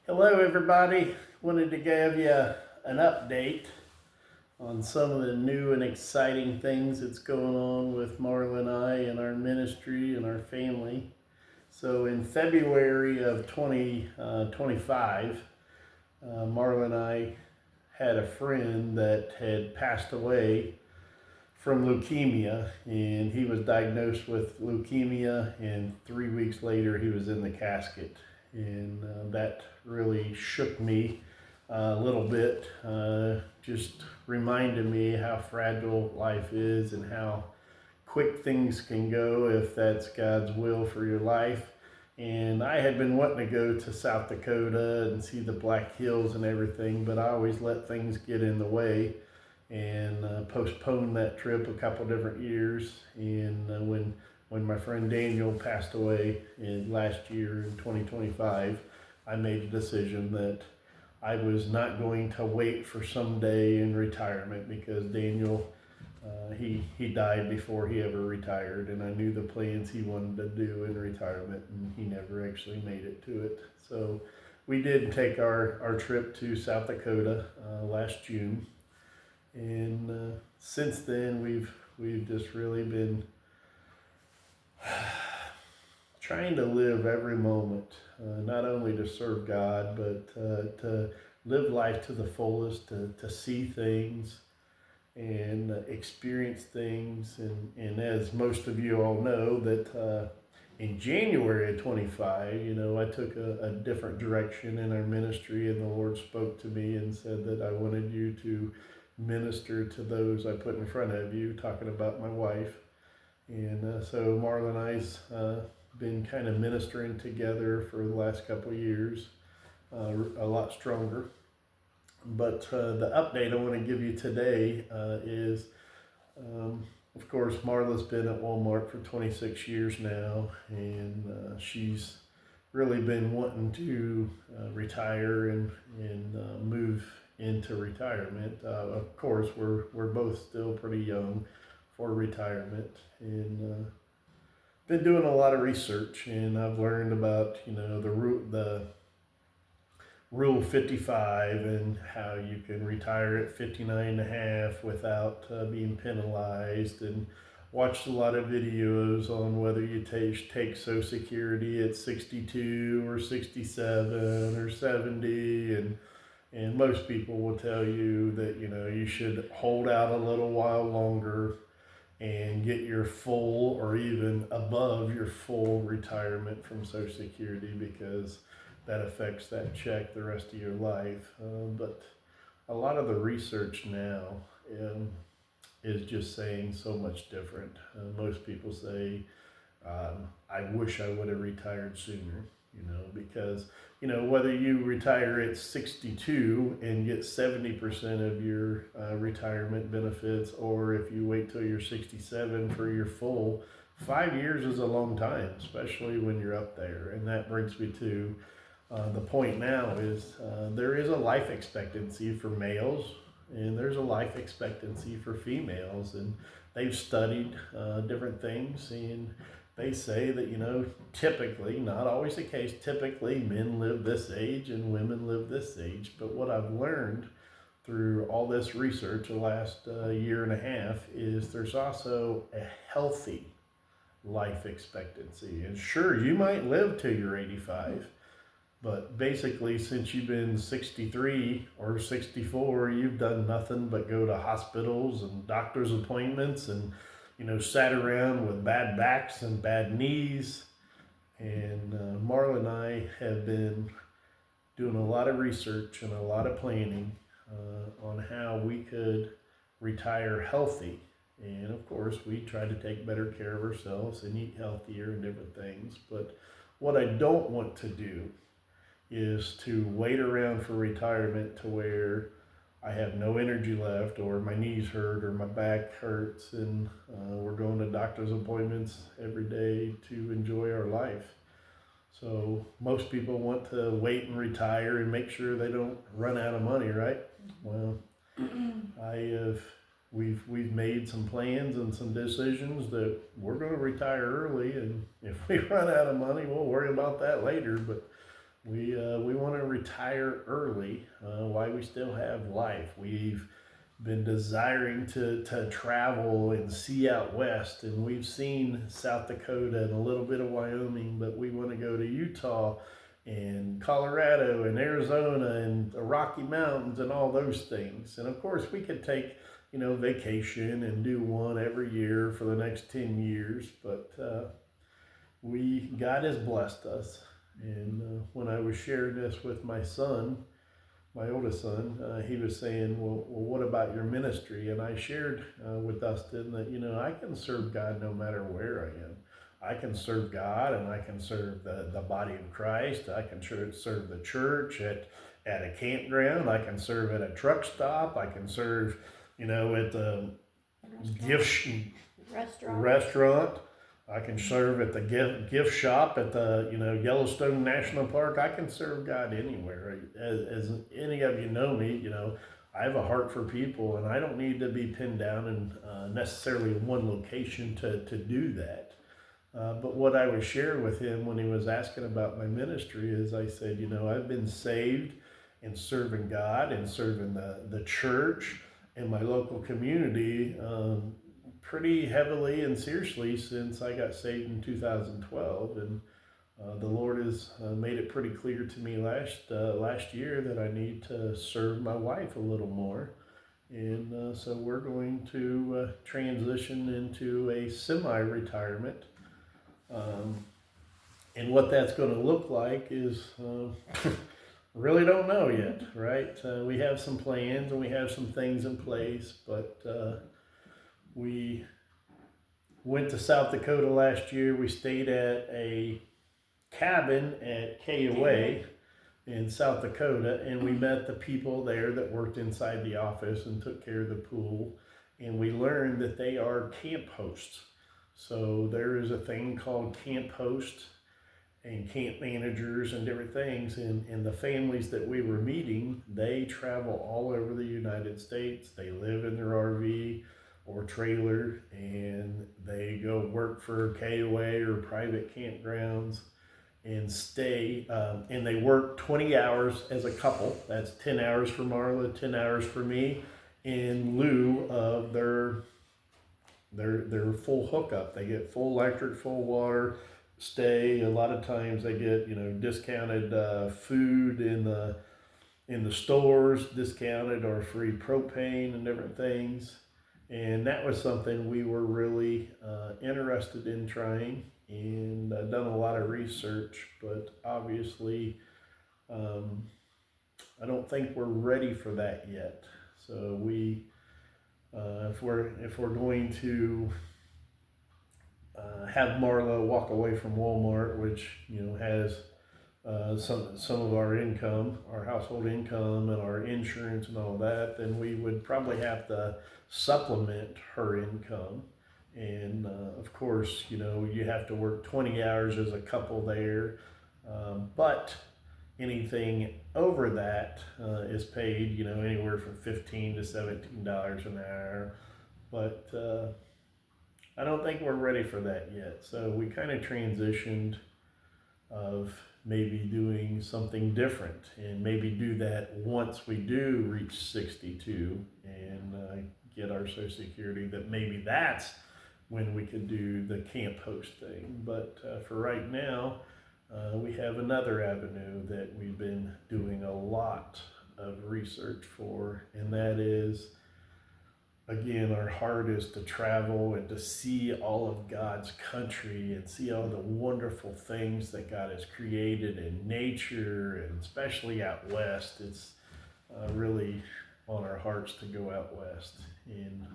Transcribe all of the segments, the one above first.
Hello, everybody. Wanted to give you an update on some of the new and exciting things that's going on with Marla and I and our ministry and our family. So, in February of 2025, Marla and I had a friend that had passed away from leukemia, and he was diagnosed with leukemia, and 3 weeks later, he was in the casket. And that really shook me a little bit, just reminded me how fragile life is and how quick things can go if that's God's will for your life. And I had been wanting to go to South Dakota and see the Black Hills and everything, but I always let things get in the way and postponed that trip a couple different years. And when my friend Daniel passed away in last year in 2025, I made a decision that I was not going to wait for someday in retirement, because Daniel, he died before he ever retired, and I knew the plans he wanted to do in retirement, and he never actually made it to it. So we did take our trip to South Dakota last June, and since then we've just really been trying to live every moment, not only to serve God, but to live life to the fullest, to see things and experience things. And as most of you all know, that in January of 25, I took a different direction in our ministry, and the Lord spoke to me and said that I wanted you to minister to those I put in front of you, talking about my wife. And so Marla and I's been kind of ministering together for the last couple of years, a lot stronger. But the update I want to give you today is, of course, Marla's been at Walmart for 26 years now, and she's really been wanting to retire and move into retirement. Of course, we're both still pretty young for retirement, and been doing a lot of research, and I've learned about the Rule 55 and how you can retire at 59 and a half without being penalized, and watched a lot of videos on whether you take Social Security at 62 or 67 or 70, and most people will tell you that you should hold out a little while longer and get your full or even above your full retirement from Social Security, because that affects that check the rest of your life. But a lot of the research now is just saying so much different. Most people say, I wish I would have retired sooner, because whether you retire at 62 and get 70% of your retirement benefits, or if you wait till you're 67 for your full, 5 years is a long time, especially when you're up there. And that brings me to the point now is there is a life expectancy for males, and there's a life expectancy for females, and they've studied different things, and they say that typically, not always the case, typically men live this age and women live this age. But what I've learned through all this research the last year and a half is there's also a healthy life expectancy. And sure, you might live till you're 85, but basically, since you've been 63 or 64, you've done nothing but go to hospitals and doctor's appointments, and sat around with bad backs and bad knees. And Marla and I have been doing a lot of research and a lot of planning on how we could retire healthy. And of course, we try to take better care of ourselves and eat healthier and different things. But what I don't want to do is to wait around for retirement to where I have no energy left, or my knees hurt, or my back hurts, and we're going to doctor's appointments every day to enjoy our life. So most people want to wait and retire and make sure they don't run out of money, right? Well, we've made some plans and some decisions that we're going to retire early, and if we run out of money, we'll worry about that later. But We want to retire early while we still have life. We've been desiring to travel and see out west, and we've seen South Dakota and a little bit of Wyoming, but we want to go to Utah and Colorado and Arizona and the Rocky Mountains and all those things. And of course, we could take, vacation and do one every year for the next 10 years, but God has blessed us. And when I was sharing this with my son, my oldest son, he was saying, well, what about your ministry? And I shared with Dustin that, I can serve God no matter where I am. I can serve God, and I can serve the body of Christ. I can serve the church at a campground. I can serve at a truck stop. I can serve, at the restaurant. I can serve at the gift shop at the Yellowstone National Park. I can serve God anywhere. As any of you know me, I have a heart for people, and I don't need to be pinned down in necessarily one location to do that. But what I was sharing with him when he was asking about my ministry is I said, I've been saved and serving God and serving the church and my local community pretty heavily and seriously since I got saved in 2012. And the Lord has made it pretty clear to me last year that I need to serve my wife a little more. And so we're going to transition into a semi-retirement. And what that's going to look like is really don't know yet, right? We have some plans and we have some things in place, but we went to South Dakota last year. We stayed at a cabin at KOA in South Dakota, and we met the people there that worked inside the office and took care of the pool. And we learned that they are camp hosts. So there is a thing called camp host and camp managers and different things. And the families that we were meeting, they travel all over the United States. They live in their RV or trailer, and they go work for KOA or private campgrounds and stay. And they work 20 hours as a couple. That's 10 hours for Marla, 10 hours for me, in lieu of their full hookup. They get full electric, full water, stay. A lot of times they get discounted food in the stores, discounted or free propane and different things. And that was something we were really interested in trying, and done a lot of research, but obviously I don't think we're ready for that yet. So we if we're going to have Marla walk away from Walmart, which has some of our income, our household income, and our insurance and all that, then we would probably have to supplement her income. And of course, you have to work 20 hours as a couple there, but anything over that is paid, anywhere from $15 to $17 an hour. But I don't think we're ready for that yet. So we kind of transitioned of maybe doing something different, and maybe do that once we do reach 62 and get our Social Security, that maybe that's when we could do the camp host thing. But for right now, we have another avenue that we've been doing a lot of research for, and that is, again, our heart is to travel and to see all of God's country and see all the wonderful things that God has created in nature, and especially out west. It's really on our hearts to go out west. And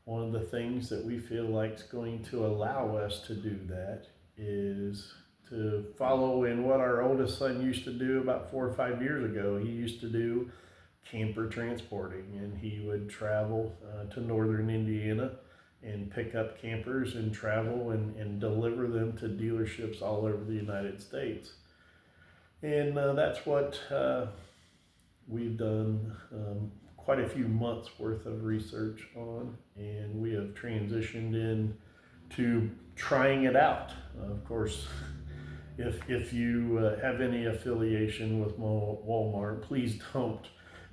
one of the things that we feel like is going to allow us to do that is to follow in what our oldest son used to do about 4 or 5 years ago. He used to do camper transporting, and he would travel to northern Indiana and pick up campers and travel and deliver them to dealerships all over the United States. And that's what we've done quite a few months worth of research on, and we have transitioned in to trying it out. Of course, if you have any affiliation with Walmart, please don't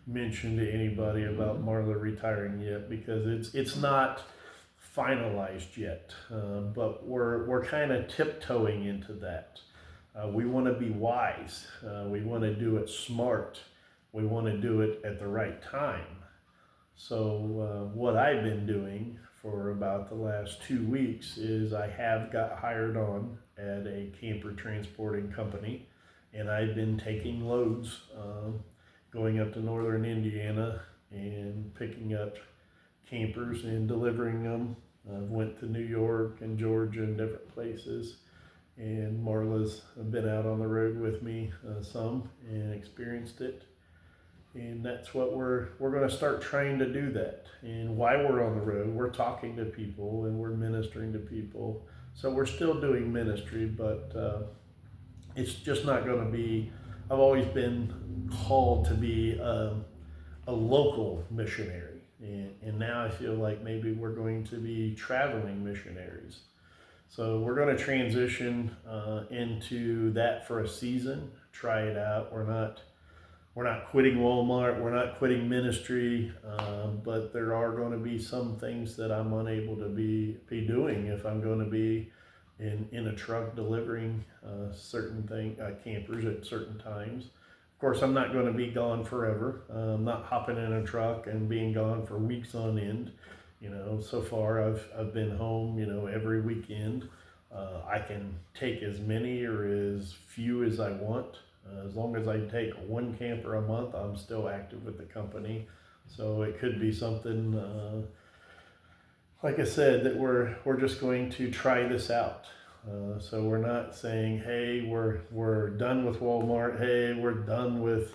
mention to anybody about Marla retiring yet, because it's not finalized yet. But we're kind of tiptoeing into that. We want to be wise. We want to do it smart. We want to do it at the right time. So what I've been doing for about the last 2 weeks is I have got hired on at a camper transporting company, and I've been taking loads, going up to northern Indiana and picking up campers and delivering them. I went to New York and Georgia and different places, and Marla's been out on the road with me some and experienced it. And that's what we're going to start trying to do that. And while we're on the road, we're talking to people and we're ministering to people. So we're still doing ministry, but it's just not going to be. I've always been called to be a local missionary, and now I feel like maybe we're going to be traveling missionaries. So we're going to transition into that for a season, try it out. We're not quitting Walmart. We're not quitting ministry, but there are going to be some things that I'm unable to be doing if I'm going to be in a truck delivering certain campers at certain times. Of course, I'm not going to be gone forever. I'm not hopping in a truck and being gone for weeks on end. So far I've been home, every weekend. I can take as many or as few as I want. As long as I take one camper a month, I'm still active with the company. So it could be something, like I said, that we're just going to try this out. So we're not saying, hey, we're done with Walmart. Hey, we're done with,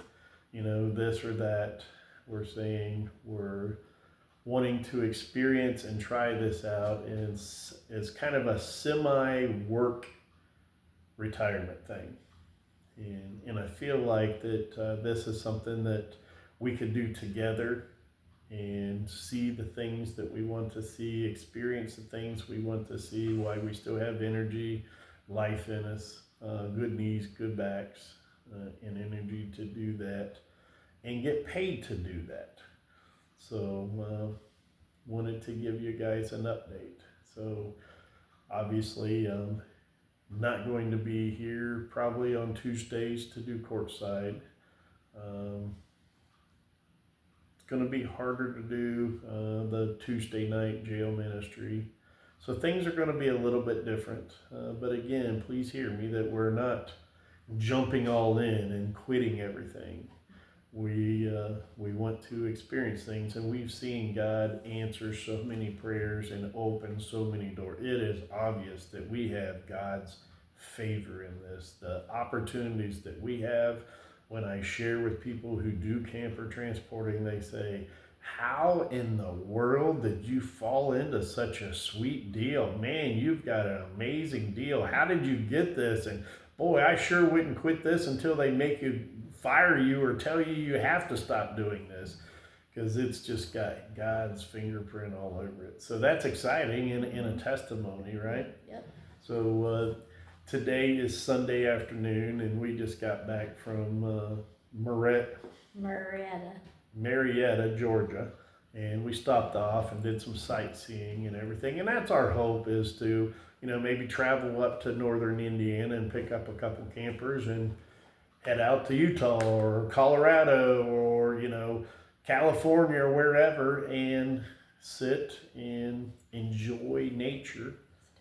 this or that. We're saying we're wanting to experience and try this out. And it's kind of a semi-work retirement thing. And I feel like that this is something that we could do together and see the things that we want to see, experience the things we want to see, why we still have energy, life in us, good knees, good backs, and energy to do that, and get paid to do that. So wanted to give you guys an update. So obviously, not going to be here probably on Tuesdays to do courtside. It's going to be harder to do the Tuesday night jail ministry. So things are going to be a little bit different. But again, please hear me that we're not jumping all in and quitting everything. We want to experience things, and we've seen God answer so many prayers and open so many doors. It is obvious that we have God's favor in this. The opportunities that we have, when I share with people who do camper transporting, they say, how in the world did you fall into such a sweet deal? Man, you've got an amazing deal. How did you get this? And boy, I sure wouldn't quit this until they make you fire you or tell you you have to stop doing this, because it's just got God's fingerprint all over it. So that's exciting in a testimony, right? Yep. So today is Sunday afternoon, and we just got back from Marietta, Georgia, and we stopped off and did some sightseeing and everything. And that's our hope, is to maybe travel up to northern Indiana and pick up a couple campers and head out to Utah or Colorado or, California or wherever, and sit and enjoy nature,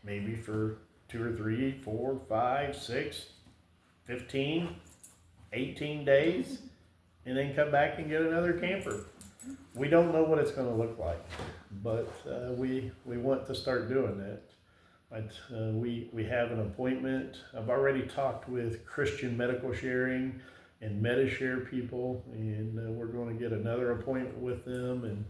maybe for 2 or 3, 4, 5, 6, 15, 18 days, and then come back and get another camper. We don't know what it's going to look like, but we want to start doing that. We have an appointment. I've already talked with Christian Medical Sharing and MediShare people, and we're going to get another appointment with them and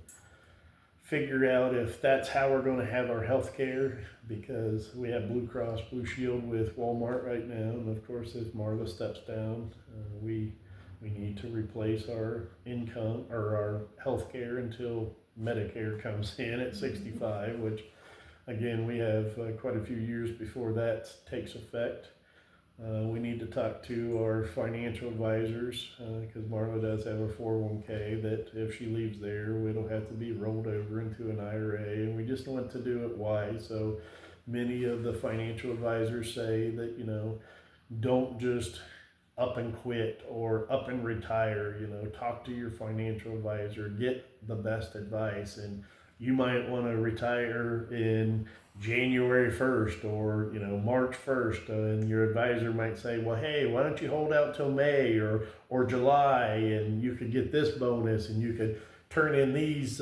figure out if that's how we're going to have our health care, because we have Blue Cross Blue Shield with Walmart right now, and of course if Marla steps down, we need to replace our income or our health care until Medicare comes in at 65, which again, we have quite a few years before that takes effect. We need to talk to our financial advisors because Marla does have a 401k that if she leaves there, it'll have to be rolled over into an IRA, and we just want to do it wise. So many of the financial advisors say that, don't just up and quit or up and retire. Talk to your financial advisor, get the best advice, and you might want to retire in January 1st or March 1st, and your advisor might say, well, hey, why don't you hold out till May or July, and you could get this bonus, and you could turn in these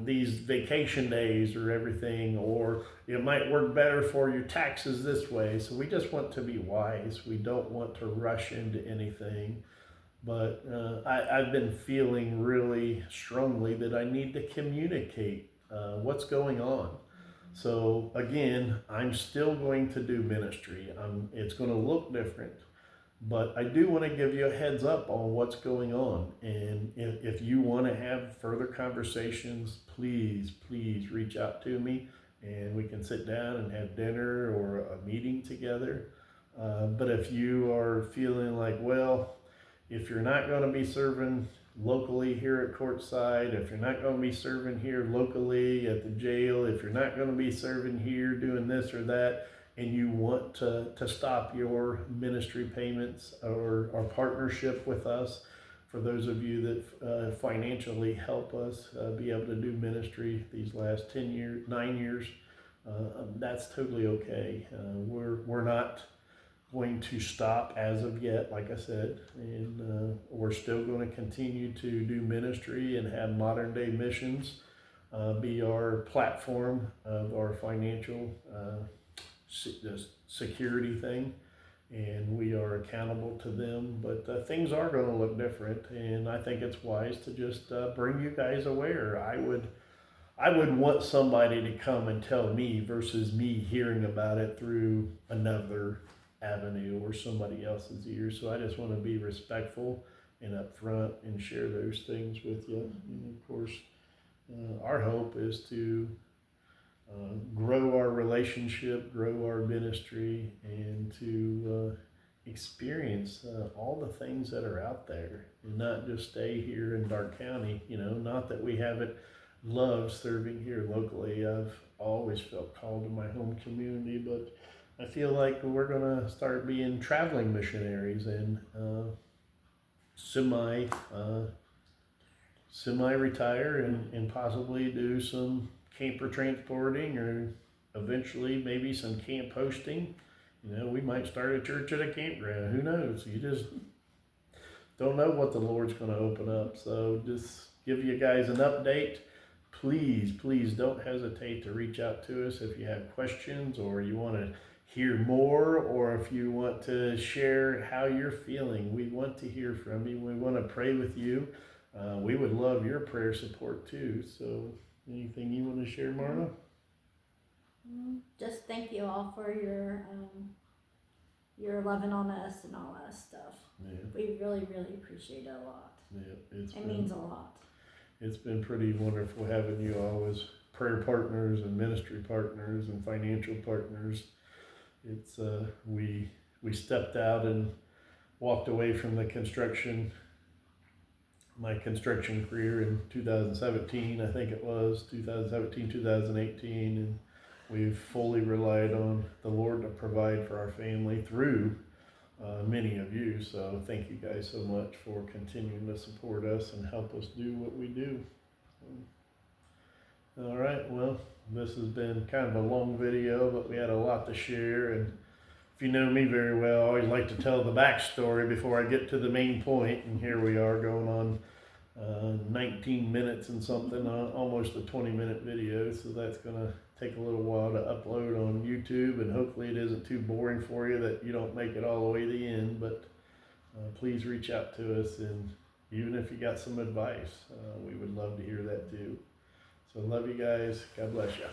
these vacation days or everything, or it might work better for your taxes this way. So we just want to be wise. We don't want to rush into anything. But I've been feeling really strongly that I need to communicate what's going on. So again, I'm still going to do ministry. It's going to look different, but I do want to give you a heads up on what's going on. And if you want to have further conversations, please reach out to me and we can sit down and have dinner or a meeting together. But if you are feeling like, well, if you're not going to be serving locally here at Courtside, if you're not going to be serving here locally at the jail, if you're not going to be serving here doing this or that, and you want to stop your ministry payments or partnership with us, for those of you that financially help us be able to do ministry these last 9 years, that's totally okay. We're not going to stop as of yet, like I said, and we're still going to continue to do ministry and have Modern Day Missions be our platform of our financial security thing, and we are accountable to them. But things are going to look different, and I think it's wise to just bring you guys aware. I would want somebody to come and tell me versus me hearing about it through another avenue or somebody else's ears. So I just want to be respectful and upfront and share those things with you. And of course, our hope is to grow our relationship, grow our ministry, and to experience all the things that are out there, and not just stay here in Darke County. Not that we haven't loved serving here locally. I've always felt called to my home community, but I feel like we're going to start being traveling missionaries and semi-retire and possibly do some camper transporting or eventually maybe some camp hosting. We might start a church at a campground. Who knows? You just don't know what the Lord's going to open up. So just give you guys an update. Please don't hesitate to reach out to us if you have questions or you want to hear more, or if you want to share how you're feeling. We want to hear from you. We want to pray with you. We would love your prayer support too. So anything you want to share, Marla? Just thank you all for your loving on us and all that stuff. Yeah. We really appreciate it a lot. Yeah, it means a lot. It's been pretty wonderful having you all as prayer partners and ministry partners and financial partners. It's we stepped out and walked away from my construction career in 2017, I think it was 2017, 2018, and we've fully relied on the Lord to provide for our family through many of you. So thank you guys so much for continuing to support us and help us do what we do. All right, well, this has been kind of a long video, but we had a lot to share. And if you know me very well, I always like to tell the backstory before I get to the main point. And here we are going on 19 minutes and something, almost a 20-minute video. So that's going to take a little while to upload on YouTube. And hopefully it isn't too boring for you that you don't make it all the way to the end. But please reach out to us. And even if you got some advice, we would love to hear that too. So love you guys. God bless you.